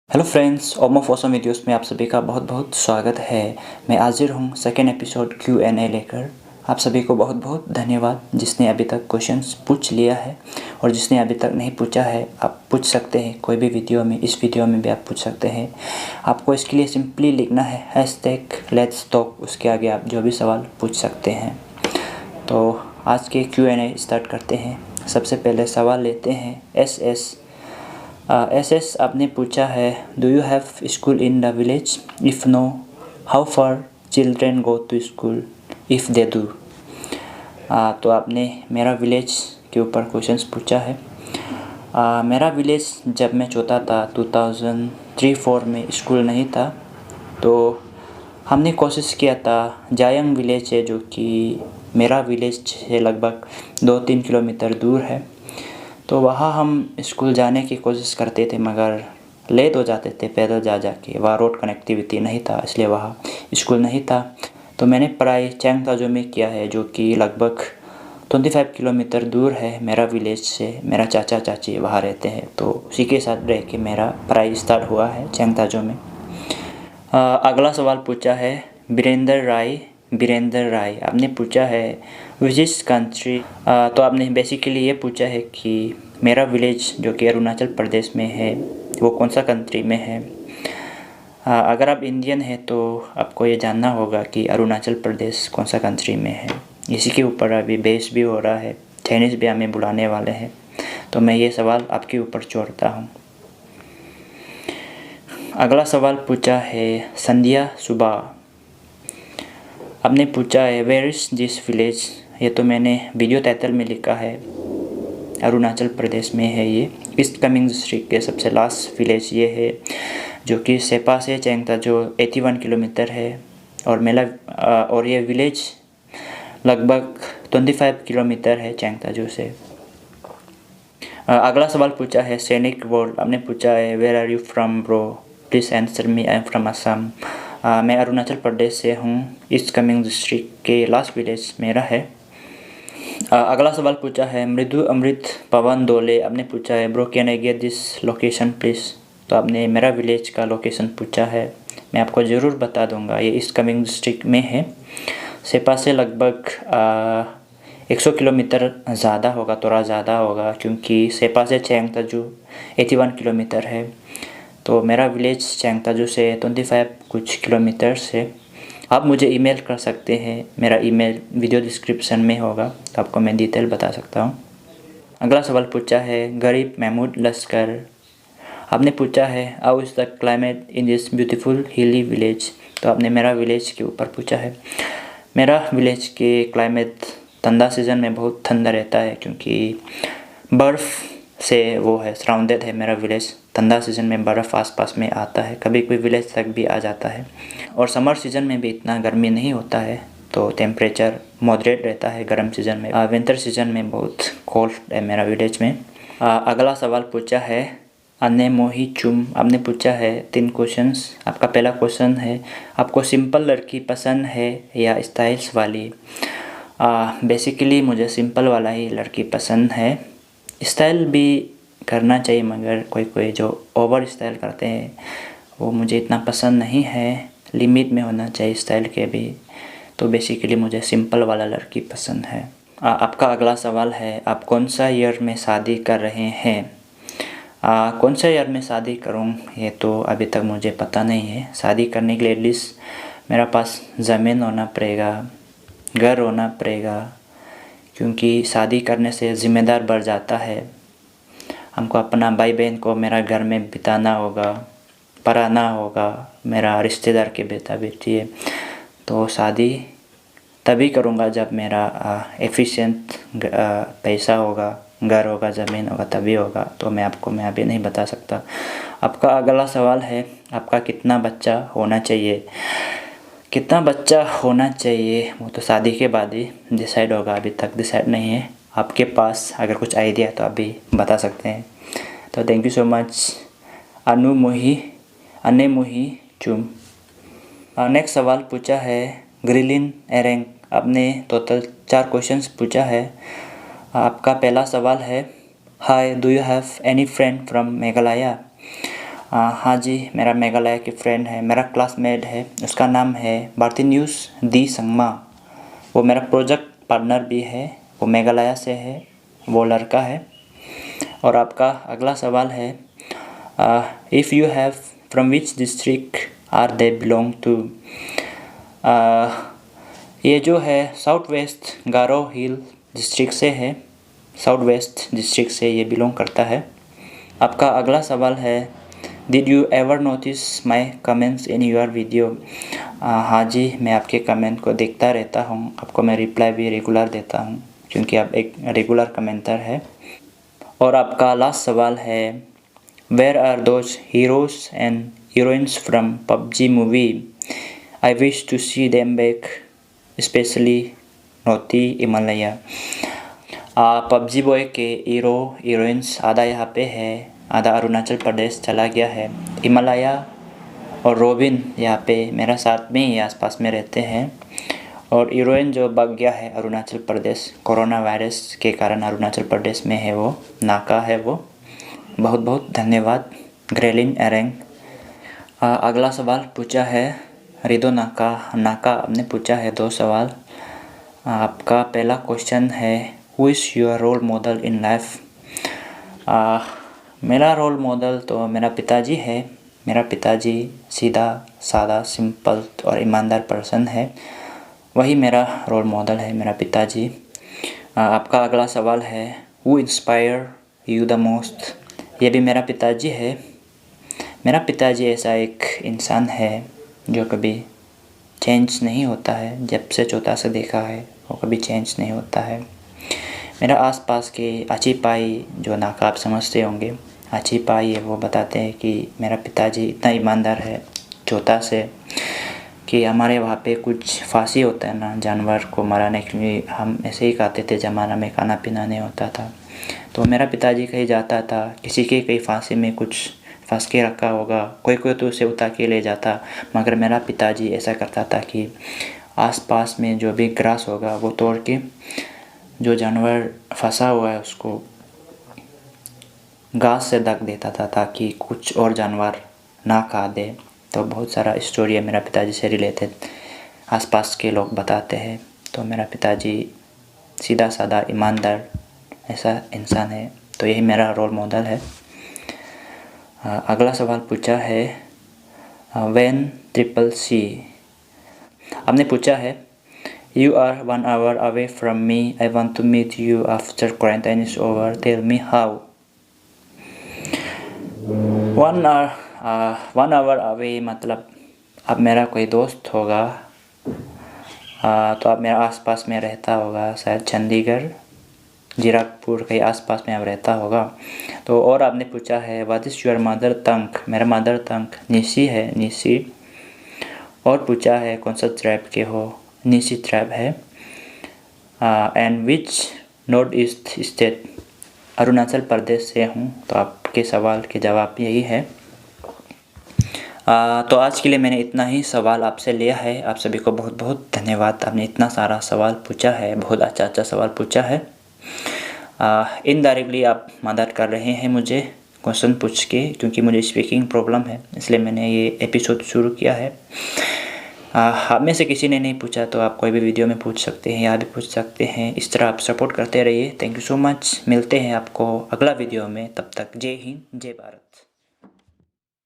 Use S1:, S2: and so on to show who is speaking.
S1: Hello friends, ओमो awesome videos में आप सभी का बहुत बहुत स्वागत है। मैं हाजिर हूँ सेकेंड एपिसोड Q&A लेकर। आप सभी को बहुत बहुत धन्यवाद जिसने अभी तक क्वेश्चंस पूछ लिया है, और जिसने अभी तक नहीं पूछा है आप पूछ सकते हैं कोई भी वीडियो में। इस वीडियो में भी आप पूछ सकते हैं। आपको इसके लिए सिंपली लिखना है #लेट्स टॉक, उसके आगे आप जो भी सवाल पूछ सकते हैं। तो आज के Q&A स्टार्ट करते हैं। सबसे पहले सवाल लेते हैं एस आपने पूछा है, do you have school in the village? If no, how far children go to school if they do? तो आपने मेरा विलेज के ऊपर क्वेश्चंस पूछा है। मेरा विलेज जब मैं छोटा था 2003-4 में स्कूल नहीं था, तो हमने कोशिश किया था। जायंग विलेज है जो कि मेरा विलेज से लगभग 2-3 किलोमीटर दूर है, तो वहाँ हम स्कूल जाने की कोशिश करते थे, मगर लेट हो जाते थे पैदल जा के। वहाँ रोड कनेक्टिविटी नहीं था, इसलिए वहाँ स्कूल नहीं था। तो मैंने पढ़ाई चैंगताजो में किया है, जो कि लगभग 25 किलोमीटर दूर है मेरा विलेज से। मेरा चाचा चाची वहाँ रहते हैं, तो उसी के साथ रह के मेरा पढ़ाई स्टार्ट हुआ है चैंगताजो में। अगला सवाल पूछा है बीरेंद्र राय आपने पूछा है, विच इज़ कंट्री? तो आपने बेसिकली ये पूछा है कि मेरा विलेज जो कि अरुणाचल प्रदेश में है वो कौन सा कंट्री में है। अगर आप इंडियन हैं तो आपको ये जानना होगा कि अरुणाचल प्रदेश कौन सा कंट्री में है। इसी के ऊपर अभी बेस भी हो रहा है, चाइनीज़ भी हमें बुलाने वाले हैं, तो मैं ये सवाल आपके ऊपर छोड़ता हूँ। अगला सवाल पूछा है संध्या सुबह आपने पूछा है, वेयर इज़ दिस विलेज? ये तो मैंने वीडियो टाइटल में लिखा है, अरुणाचल प्रदेश में है ये। ईस्ट कामेंग डिस्ट्रिक्ट के सबसे लास्ट विलेज ये है, जो कि सेपा से चैंगताजो 81 किलोमीटर है। और ये विलेज लगभग 25 किलोमीटर है चैंगताजो से। अगला सवाल पूछा है सैनिक वर्ल्ड आपने पूछा है, where are you from bro? Please answer me, I am from Assam. मैं अरुणाचल प्रदेश से हूँ। ईस्ट कामेंग डिस्ट्रिक्ट के लास्ट विलेज मेरा है। अगला सवाल पूछा है मृदु अमृत पवन दोले आपने पूछा है, bro can I get this location please? तो आपने मेरा विलेज का लोकेशन पूछा है, मैं आपको ज़रूर बता दूंगा। ये ईस्ट कामेंग डिस्ट्रिक्ट में है, सेपा से लगभग 100 किलोमीटर ज़्यादा होगा, थोड़ा ज़्यादा होगा, क्योंकि सेपा से चैंगताजो 81 किलोमीटर है। तो मेरा विलेज चैंगताजो से 25 कुछ किलोमीटर से। आप मुझे ईमेल कर सकते हैं, मेरा ईमेल वीडियो डिस्क्रिप्शन में होगा, तो आपको मैं डिटेल बता सकता हूँ। अगला सवाल पूछा है गरीब महमूद लश्कर आपने पूछा है, how is the climate in this beautiful हिली विलेज? तो आपने मेरा विलेज के ऊपर पूछा है। मेरा विलेज के क्लाइमेट ठंडा सीज़न में बहुत ठंडा रहता है, क्योंकि बर्फ़ से वो है सराउंडेड है मेरा विलेज। ठंडा सीज़न में बर्फ़ आसपास में आता है, कभी कोई विलेज तक भी आ जाता है। और समर सीज़न में भी इतना गर्मी नहीं होता है, तो टेम्परेचर मॉडरेट रहता है गर्म सीज़न में। विंटर सीज़न में बहुत कोल्ड है मेरा विलेज में। अगला सवाल पूछा है अन्य मोही चुम आपने पूछा है 3 क्वेश्चंस। आपका पहला क्वेश्चन है, आपको सिंपल लड़की पसंद है या स्टाइल्स वाली? बेसिकली मुझे सिंपल वाला ही लड़की पसंद है। स्टाइल भी करना चाहिए, मगर कोई जो ओवर स्टाइल करते हैं वो मुझे इतना पसंद नहीं है। लिमिट में होना चाहिए स्टाइल के भी। तो बेसिकली मुझे सिंपल वाला लड़की पसंद है। आपका अगला सवाल है, आप कौन सा ईयर में शादी कर रहे हैं? कौन सा ईयर में शादी करूं ये तो अभी तक मुझे पता नहीं है। शादी करने के लिए एटलीस्ट मेरा पास ज़मीन होना पड़ेगा, घर होना पड़ेगा, क्योंकि शादी करने से ज़िम्मेदार बढ़ जाता है। हमको अपना भाई बहन को मेरा घर में बिताना होगा, पढ़ाना होगा, मेरा रिश्तेदार के बेटा बेटी है। तो शादी तभी करूँगा जब मेरा एफिशिएंट पैसा होगा, घर होगा, ज़मीन होगा, तभी होगा। तो मैं अभी नहीं बता सकता। आपका अगला सवाल है, आपका कितना बच्चा होना चाहिए? कितना बच्चा होना चाहिए वो तो शादी के बाद ही डिसाइड होगा, अभी तक डिसाइड नहीं है। आपके पास अगर कुछ आइडिया है तो आप भी बता सकते हैं। तो थैंक यू सो मच अन्य मोही चुम। नेक्स्ट सवाल पूछा है ग्रिलिन एरेंग आपने टोटल 4 क्वेश्चंस पूछा है। आपका पहला सवाल है, hi do you have any friend from Meghalaya? हाँ जी, मेरा मेघालय की फ्रेंड है, मेरा क्लासमेट है, उसका नाम है बार्तिन्यूस दी संगमा। वो मेरा प्रोजेक्ट पार्टनर भी है, वो मेघालय से है, वो लड़का है। और आपका अगला सवाल है, if you have from which district are they belong to. ये जो है South West Garo Hill district से है, साउथ वेस्ट डिस्ट्रिक्ट से ये बिलोंग करता है। आपका अगला सवाल है, did you ever notice my comments in your video. हाँ जी, मैं आपके कमेंट को देखता रहता हूँ, आपको मैं रिप्लाई भी रेगुलर देता हूँ क्योंकि आप एक रेगुलर कमेंटर है। और आपका लास्ट सवाल है, where are those heroes and heroines from PUBG movie. I wish to see them back, specially नोती हिमालय। पबजी बॉय के हीरो हीरोइंस आधा यहाँ पे है, आधा अरुणाचल प्रदेश चला गया है। हिमालय और रोबिन यहाँ पे मेरा साथ में ही आसपास में रहते हैं। और हीरोइन जो भाग गया है अरुणाचल प्रदेश, कोरोना वायरस के कारण अरुणाचल प्रदेश में है, वो नाका है वो। बहुत बहुत धन्यवाद ग्रेलिन एरेंग। अगला सवाल पूछा है रिदो नाका आपने पूछा है 2 सवाल। आपका पहला क्वेश्चन है, who is your role model in life. मेरा रोल मॉडल तो मेरा पिताजी है। मेरा पिताजी सीधा सादा सिंपल और ईमानदार पर्सन है, वही मेरा रोल मॉडल है, मेरा पिताजी। आपका अगला सवाल है, who inspire you the most. ये भी मेरा पिताजी है। मेरा पिताजी ऐसा एक इंसान है जो कभी चेंज नहीं होता है, जब से छोटा से देखा है वो कभी चेंज नहीं होता है। मेरा आसपास के आची पाई जो नाका आप समझते होंगे, आची पाई है, वो बताते हैं कि मेरा पिताजी इतना ईमानदार है छोटा से कि हमारे वहाँ पे कुछ फांसी होता है ना, जानवर को मराने के लिए हम ऐसे ही खाते थे, ज़माना में खाना पीना नहीं होता था। तो मेरा पिताजी कहीं जाता था, किसी के कहीं फांसी में कुछ फंस के रखा होगा, कोई तो उसे उतार के ले जाता, मगर मेरा पिताजी ऐसा करता था कि आसपास में जो भी ग्रास होगा वो तोड़ के जो जानवर फंसा हुआ है उसको घास से ढक देता था ताकि कुछ और जानवर ना खा दे। तो बहुत सारा स्टोरी है मेरा पिताजी से रिलेटेड, आसपास के लोग बताते हैं। तो मेरा पिताजी सीधा साधा ईमानदार ऐसा इंसान है, तो यही मेरा रोल मॉडल है। अगला सवाल पूछा है, व्हेन ट्रिपल सी। आपने पूछा है, you are 1 hour away from me, I want to meet you after quarantine is over, tell me how. 1 hour away मतलब अब मेरा कोई दोस्त होगा, तो अब मेरा आसपास में रहता होगा, शायद चंडीगढ़ जीरापुर के आसपास में अब रहता होगा। तो और आपने पूछा है, what is your mother tongue. मेरा मदर टंग निसी है, निसी। और पूछा है कौन सा ट्राइब के हो, निसी ट्राइब है। And which north east state, Arunachal Pradesh से हूँ। तो आपके सवाल के जवाब यही है। तो आज के लिए मैंने इतना ही सवाल आपसे लिया है। आप सभी को बहुत बहुत धन्यवाद, आपने इतना सारा सवाल पूछा है, बहुत अच्छा सवाल पूछा है। इनडायरेक्टली आप मदद कर रहे हैं मुझे क्वेश्चन पूछ के, क्योंकि मुझे स्पीकिंग प्रॉब्लम है, इसलिए मैंने ये एपिसोड शुरू किया है। आप में से किसी ने नहीं पूछा तो आप कोई भी वीडियो में पूछ सकते हैं, यहाँ भी पूछ सकते हैं। इस तरह आप सपोर्ट करते रहिए। Thank you so much. मिलते हैं आपको अगला वीडियो में, तब तक जय हिंद, जय भारत।